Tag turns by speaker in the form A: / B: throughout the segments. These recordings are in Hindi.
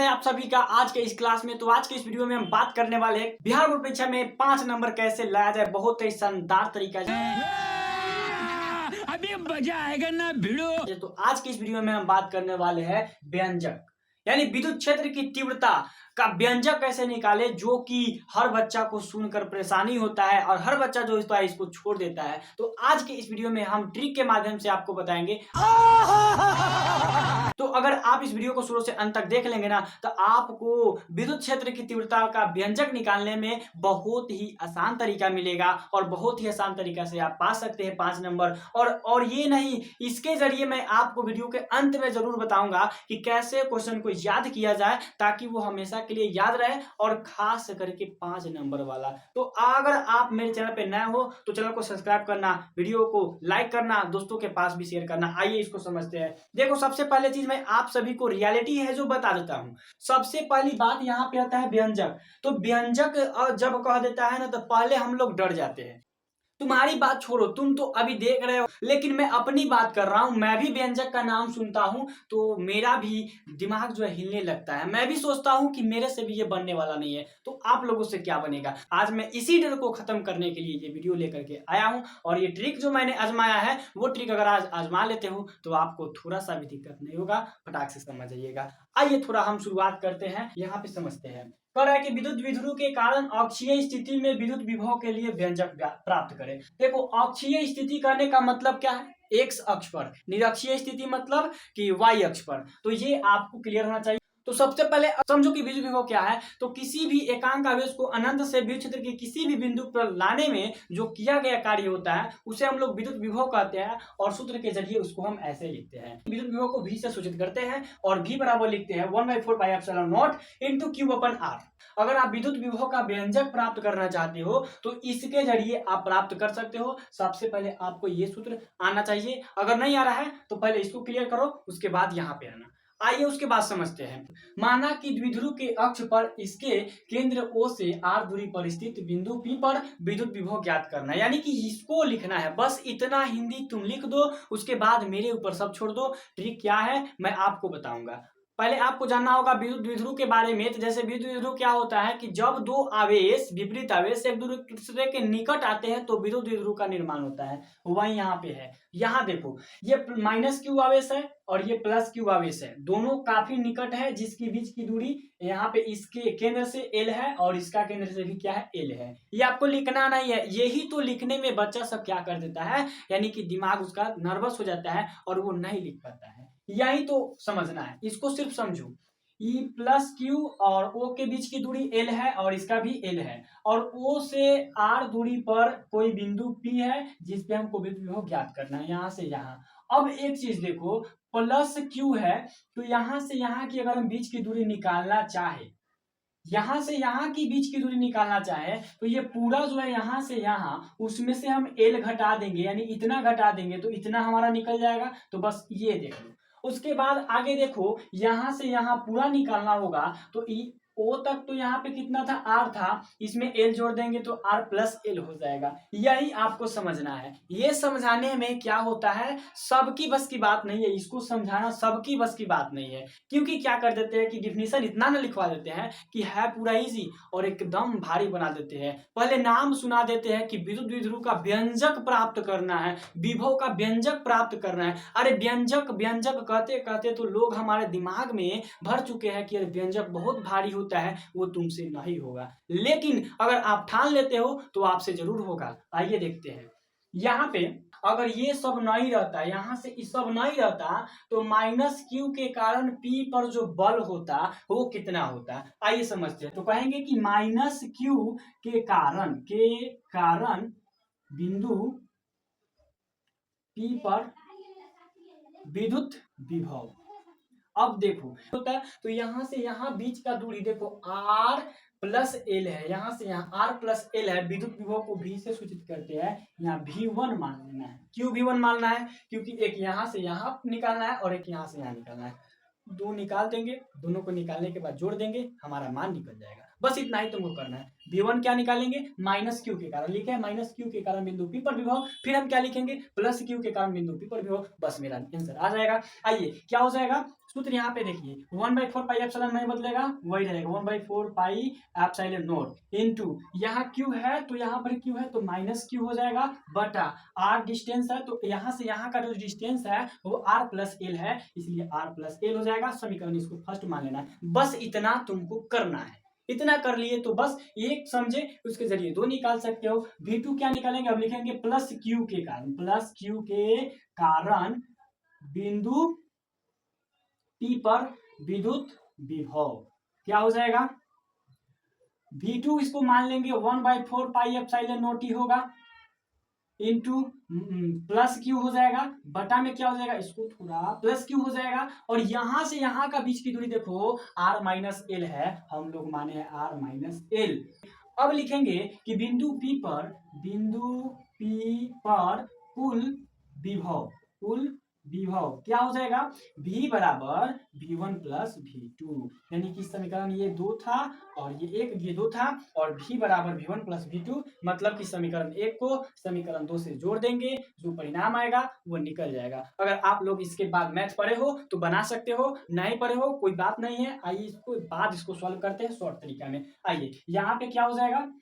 A: स्वागत है आप सभी का आज के इस क्लास में। तो आज के इस वीडियो में हम बात करने वाले हैं बिहार बोर्ड परीक्षा में 5 नंबर कैसे लाया जाए, बहुत ही शानदार तरीका।
B: अभी मजा आएगा ना भिड़ो।
A: तो आज के इस वीडियो में हम बात करने वाले हैं व्यंजक, यानी विद्युत क्षेत्र की तीव्रता का व्यंजक कैसे निकाले, जो कि हर बच्चा को सुनकर परेशानी होता है और हर बच्चा जो होता है इसको छोड़ देता है। तो आज के इस वीडियो में हम ट्रिक के माध्यम से आपको बताएंगे। तो अगर आप इस वीडियो को शुरू से अंत तक देख लेंगे ना, तो आपको विद्युत क्षेत्र की तीव्रता का व्यंजक निकालने में बहुत ही आसान तरीका मिलेगा और बहुत ही आसान तरीका से आप पा सकते हैं 5 नंबर। और ये नहीं, इसके जरिए मैं आपको वीडियो के अंत में जरूर बताऊंगा कि कैसे क्वेश्चन को याद किया जाए ताकि वो हमेशा के लिए याद रहे, और खास करके 5 नंबर वाला। तो अगर आप मेरे चैनल पे नए हो तो चैनल को सब्सक्राइब करना, वीडियो को लाइक करना, दोस्तों के पास भी शेयर करना। आइए इसको समझते हैं। देखो, सबसे पहले चीज मैं आप सभी को रियलिटी है जो बता देता हूं। सबसे पहली बात यहाँ पे आता है व्यंजक। तो व्यंजक जब कह देता है ना, तो पहले हम लोग डर जाते हैं। तुम्हारी बात छोड़ो, तुम तो अभी देख रहे हो, लेकिन मैं अपनी बात कर रहा हूं। मैं भी व्यंजक का नाम सुनता हूं तो मेरा भी दिमाग जो है हिलने लगता है। मैं भी सोचता हूं कि मेरे से भी ये बनने वाला नहीं है, तो आप लोगों से क्या बनेगा। आज मैं इसी डर को खत्म करने के लिए ये वीडियो लेकर के आया हूं। और ये ट्रिक जो मैंने आजमाया है, वो ट्रिक अगर आज आजमा लेते हो तो आपको थोड़ा सा भी दिक्कत नहीं होगा, फटाक से समझ जाइएगा। आइए थोड़ा हम शुरुआत करते हैं, यहाँ पे समझते हैं। कह रहा है कि विद्युत विध्रुव के कारण अक्षीय स्थिति में विद्युत विभव के लिए व्यंजक प्राप्त करें। देखो, अक्षीय स्थिति करने का मतलब क्या है, एक्स अक्ष पर। निरक्षीय स्थिति मतलब कि वाई अक्ष पर। तो ये आपको क्लियर होना चाहिए। तो सबसे पहले समझो कि विद्युत विभव क्या है। तो किसी भी एकांक आवेश को अनंत से विद्युत क्षेत्र के किसी भी बिंदु पर लाने में जो किया गया कार्य होता है उसे हम लोग विद्युत विभव कहते हैं, और सूत्र के जरिए उसको हम ऐसे लिखते हैं। विद्युत विभव को V से सूचित करते हैं और V बराबर लिखते हैं 1/4 pi epsilon not into Q upon R। अगर आप विद्युत विभव का व्यंजक प्राप्त करना चाहते हो तो इसके जरिए आप प्राप्त कर सकते हो। सबसे पहले आपको ये सूत्र आना चाहिए। अगर नहीं आ रहा है तो पहले इसको क्लियर करो, उसके बाद यहाँ पे आना। आइए उसके बाद समझते हैं। माना कि द्विध्रुव के अक्ष पर इसके केंद्र O से R दूरी पर स्थित बिंदु P पर विद्युत विभव ज्ञात करना है, यानी कि इसको लिखना है। बस इतना हिंदी तुम लिख दो, उसके बाद मेरे ऊपर सब छोड़ दो। ट्रिक क्या है मैं आपको बताऊंगा। पहले आपको जानना होगा विद्युत द्विध्रुव के बारे में। तो जैसे विद्युत द्विध्रुव क्या होता है कि जब दो आवेश, विपरीत आवेश एक दूसरे के निकट आते हैं तो विद्युत द्विध्रुव का निर्माण होता है। वही यहाँ पे है। यहाँ देखो, ये माइनस क्यू आवेश है और ये प्लस क्यू आवेश है, दोनों काफी निकट है, जिसके बीच की दूरी यहाँ पे इसके केंद्र से L है और इसका केंद्र से भी क्या है, L है। ये आपको लिखना नहीं है, यही तो लिखने में बच्चा सब क्या कर देता है, यानी कि दिमाग उसका नर्वस हो जाता है और वो नहीं लिख पाता है। यही तो समझना है, इसको सिर्फ समझो। E प्लस क्यू और O के बीच की दूरी L है और इसका भी L है, और O से R दूरी पर कोई बिंदु P है जिसपे हमको विद्युत विभव ज्ञात करना है, यहाँ से यहाँ। अब एक चीज देखो, प्लस क्यू है तो यहाँ से यहाँ की अगर हम बीच की दूरी निकालना चाहे, यहाँ से यहाँ की बीच की दूरी निकालना चाहे, तो ये पूरा जो है यहाँ से यहाँ, उसमें से हम L घटा देंगे, यानी इतना घटा देंगे तो इतना हमारा निकल जाएगा। तो बस ये देख लो। उसके बाद आगे देखो, यहाँ से यहाँ पूरा निकालना होगा तो O तक तो यहाँ पे कितना था, R था, इसमें L जोड़ देंगे तो R प्लस L हो जाएगा। यही आपको समझना है। ये समझाने में क्या होता है, सबकी बस की बात नहीं है, इसको समझाना सबकी बस की बात नहीं है। क्योंकि क्या कर देते हैं कि डिफिनीशन इतना न लिखवा देते हैं कि है पूरा इजी और एकदम भारी बना देते हैं। पहले नाम सुना देते हैं कि विद्युत द्विध्रुव का व्यंजक प्राप्त करना है, विभव का व्यंजक प्राप्त करना है। अरे व्यंजक व्यंजक कहते कहते तो लोग हमारे दिमाग में भर चुके हैं कि व्यंजक बहुत भारी होता है, वो तुमसे नहीं होगा। लेकिन अगर आप ठान लेते हो तो आपसे जरूर होगा। आइए देखते हैं। यहाँ पे अगर ये सब नहीं रहता, यहाँ से ये सब नहीं रहता, तो माइनस क्यू के कारण P पर जो बल होता वो कितना होता, आइए समझते हैं। तो कहेंगे कि माइनस क्यू के कारण बिंदु P पर विद्युत विभव। अब देखो होता है, तो यहाँ से यहाँ बीच का दूरी देखो R प्लस L है, यहाँ से यहाँ R प्लस L है। विद्युत विभव को V से सूचित करते हैं, यहाँ V1 मान लेना है। क्यों V1 मानना है, क्योंकि एक यहाँ से यहाँ निकालना है और एक यहाँ से यहाँ निकालना है। दो निकाल देंगे, दोनों को निकालने के बाद जोड़ देंगे, हमारा मान निकल जाएगा। बस इतना ही तुमको करना है। V1 क्या निकालेंगे, माइनस क्यू के कारण, लिखे है माइनस क्यू के कारण बिंदु P पर विभव, फिर हम क्या लिखेंगे, प्लस क्यू के कारण बिंदु P पर विभव, बस मेरा आंसर आ जाएगा। आइए क्या हो जाएगा, सूत्र यहाँ पे देखिए 1/4 पाई एप्सिलॉन नहीं बदलेगा, वही रहेगा 1/4 पाई एप्सिलॉन नॉट इनटू, यहाँ क्यू है तो यहाँ पर क्यू है तो माइनस क्यू हो जाएगा, बटा आर डिस्टेंस है तो यहाँ से यहाँ का जो डिस्टेंस है वो आर प्लस एल है, इसलिए आर प्लस एल हो जाएगा। समीकरण इसको फर्स्ट मान लेना है, बस इतना तुमको करना है। इतना कर लिए तो बस एक समझे, उसके जरिए दो निकाल सकते हो। V2 क्या निकालेंगे, अब लिखेंगे प्लस क्यू के कारण, प्लस क्यू के कारण बिंदु P पर विद्युत विभव क्या हो जाएगा, V2 इसको मान लेंगे 1/4 पाई एप्सिलॉन नॉट ही होगा, इंटू प्लस क्यू हो जाएगा, बटा में क्या हो जाएगा, इसको थोड़ा प्लस क्यू हो जाएगा, और यहां से यहां का बीच की दूरी देखो r माइनस एल है, हम लोग माने हैं r माइनस एल। अब लिखेंगे कि बिंदु P पर कुल विभव क्या हो जाएगा, V बराबर V1 प्लस V2, यानी कि समीकरण ये 2 था और ये 2 था, और V बराबर V1 प्लस V2, मतलब कि समीकरण 1 को समीकरण 2 से जोड़ देंगे, जो परिणाम आएगा वो निकल जाएगा। अगर आप लोग इसके बाद मैथ पढ़े हो तो बना सकते हो, नहीं पढ़े हो कोई बात नहीं है। आइए इसको सॉल्व करते हैं शॉर्ट तरीका में। आइए यहाँ पे क्या हो जाएगा,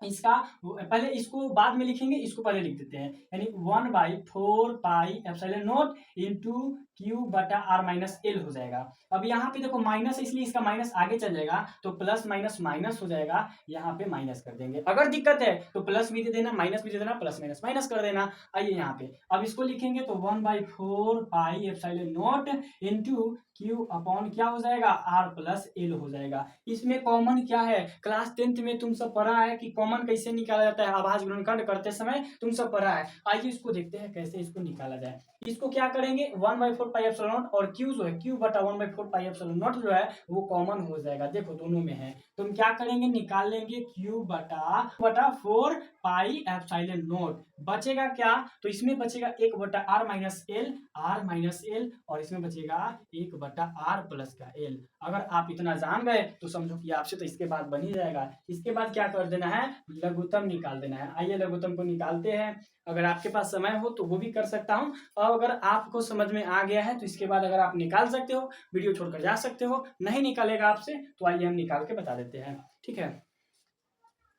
A: इसका पहले इसको बाद में लिखेंगे, इसको पहले लिख देते हैं, यानी 1/4 pi epsilon not into Q बटा आर माइनस एल हो जाएगा। अब यहाँ पे देखो माइनस है इसलिए इसका माइनस आगे चल जाएगा, तो प्लस माइनस माइनस हो जाएगा, यहाँ पे माइनस कर देंगे। अगर दिक्कत है तो प्लस भी दे देना, माइनस भी दे देना, प्लस माइनस माइनस कर देना। आइए यहाँ पे अब इसको लिखेंगे तो 1/4 pi epsilon not into Q upon क्या हो जाएगा, आर प्लस एल हो जाएगा। इसमें कॉमन क्या है, क्लास 10th में तुम सब पढ़ा है कि कॉमन कैसे निकाला जाता है, आभाज्य गुणनखंड करते समय तुम सब पढ़ा है। आइए इसको देखते हैं कैसे इसको निकाला जाए। इसको क्या करेंगे, 1/4 पाई एप्सिलॉन नॉट और क्यू जो है, क्यू बटा 1/4 पाई एप्सिलॉन नॉट जो है वो कॉमन हो जाएगा, देखो दोनों में है। तुम क्या करेंगे, निकाल लेंगे क्यू बटा 4 पाई एप्सिलॉन नॉट, बचेगा क्या, तो इसमें बचेगा 1 बटा आर माइनस एल, और इसमें बचेगा 1 बटा आर प्लस का एल। अगर आप इतना जान गए तो समझो कि आपसे तो इसके बाद बन ही जाएगा। इसके बाद क्या कर देना है, लघुत्तम निकाल देना है। आइए लघुत्तम को निकालते हैं, अगर आपके पास समय हो तो वो भी कर सकता हूं, और अगर आपको समझ में आ गया है तो इसके बाद अगर आप निकाल सकते हो, वीडियो छोड़कर जा सकते हो, नहीं निकालेगा आपसे तो आइए हम निकाल के बता देते हैं, ठीक है।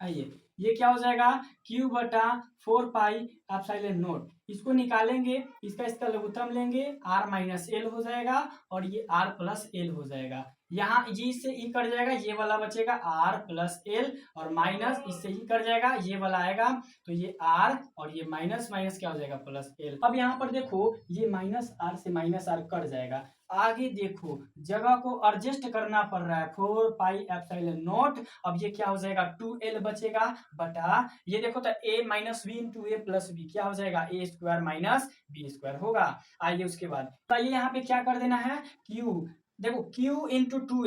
A: आइए ये क्या हो जाएगा, क्यू बटा 4 पाई एप्सिलॉन नॉट, इसको निकालेंगे, इसका लघुत्तम लेंगे, आर माइनस एल हो जाएगा और ये आर प्लस एल हो जाएगा। यहाँ जी से ई कट जाएगा, ये वाला बचेगा आर प्लस एल, और माइनस इससे ही कट जाएगा, ये वाला आएगा तो ये आर, और ये माइनस माइनस क्या हो जाएगा, प्लस एल। अब यहाँ पर देखो ये माइनस आर से माइनस आर कट जाएगा। आगे देखो जगह को एडजस्ट करना पड़ रहा है, 4 पाई एप्सिलॉन नॉट, अब ये क्या हो जाएगा 2l बचेगा, बटा ये देखो तो a minus B into A plus B क्या हो जाएगा, a square minus B square होगा। आइए उसके बाद तो ये यहाँ पे क्या कर देना है, q देखो q इंटू टू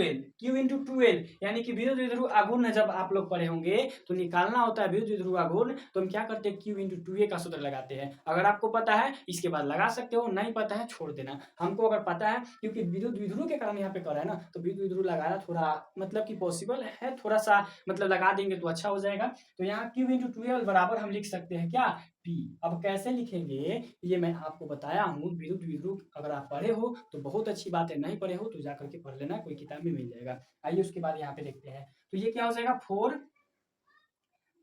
A: एल, यानी कि विद्युत द्विध्रुव आघूर्ण जब आप लोग पढ़े होंगे तो निकालना होता है विद्युत द्विध्रुव आघूर्ण, तो हम क्या करते हैं q इंटू टू ए का सूत्र लगाते हैं। अगर आपको पता है इसके बाद लगा सकते हो, नहीं पता है छोड़ देना। हमको अगर पता है क्योंकि विद्युत द्विध्रुव के कारण यहाँ पे कर रहा है ना, तो विद्युत द्विध्रुव लगाना थोड़ा मतलब कि पॉसिबल है, थोड़ा सा मतलब लगा देंगे तो अच्छा हो जाएगा। तो यहाँ q इंटू टू एल बराबर हम लिख सकते हैं क्या, P। अब कैसे लिखेंगे ये मैं आपको बताया हूँ, विद्युत द्विध्रुव अगर आप पढ़े हो तो बहुत अच्छी बात है, नहीं पढ़े हो तो जा करके पढ़ लेना, कोई किताब में मिल जाएगा। आइए उसके बाद यहाँ पे देखते हैं, तो ये क्या हो जाएगा 4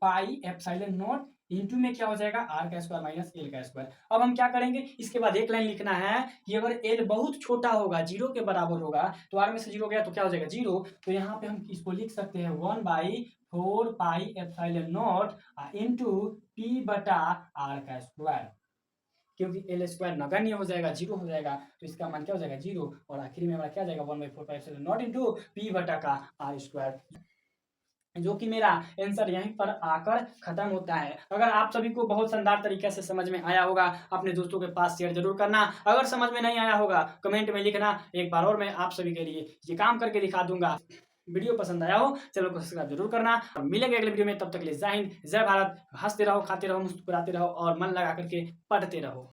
A: पाई एप्सिलॉन नॉट इंटू में क्या हो जाएगा आर का स्क्वायर माइनस एल का स्क्वायर। अब हम क्या करेंगे, इसके बाद एक लाइन लिखना है कि अगर एल बहुत छोटा होगा, 0 के बराबर होगा, तो आर में से 0 गया तो क्या हो जाएगा 0, तो यहाँ पे हम इसको लिख सकते हैं 1/4 pi epsilon not into P बटा आर का स्क्वायर, क्योंकि एल स्क्वायर नगण्य हो जाएगा, 0 हो जाएगा, तो इसका मान क्या हो जाएगा 0, और आखिर में हमारा क्या जाएगा 1/4 pi epsilon not into P बटा का आर स्क्वायर, जो कि मेरा आंसर यहीं पर आकर खत्म होता है। अगर आप सभी को बहुत शानदार तरीके से समझ में आया होगा, अपने दोस्तों के पास शेयर जरूर करना। अगर समझ में नहीं आया होगा कमेंट में लिखना, एक बार और मैं आप सभी के लिए ये काम करके दिखा दूंगा। वीडियो पसंद आया हो चैनल को सब्सक्राइब जरूर करना, और मिलेंगे अगले वीडियो में। तब तक के लिए जय हिंद, जय भारत। हंसते रहो, खाते रहो, मुस्कुराते रहो और मन लगा करके पढ़ते रहो।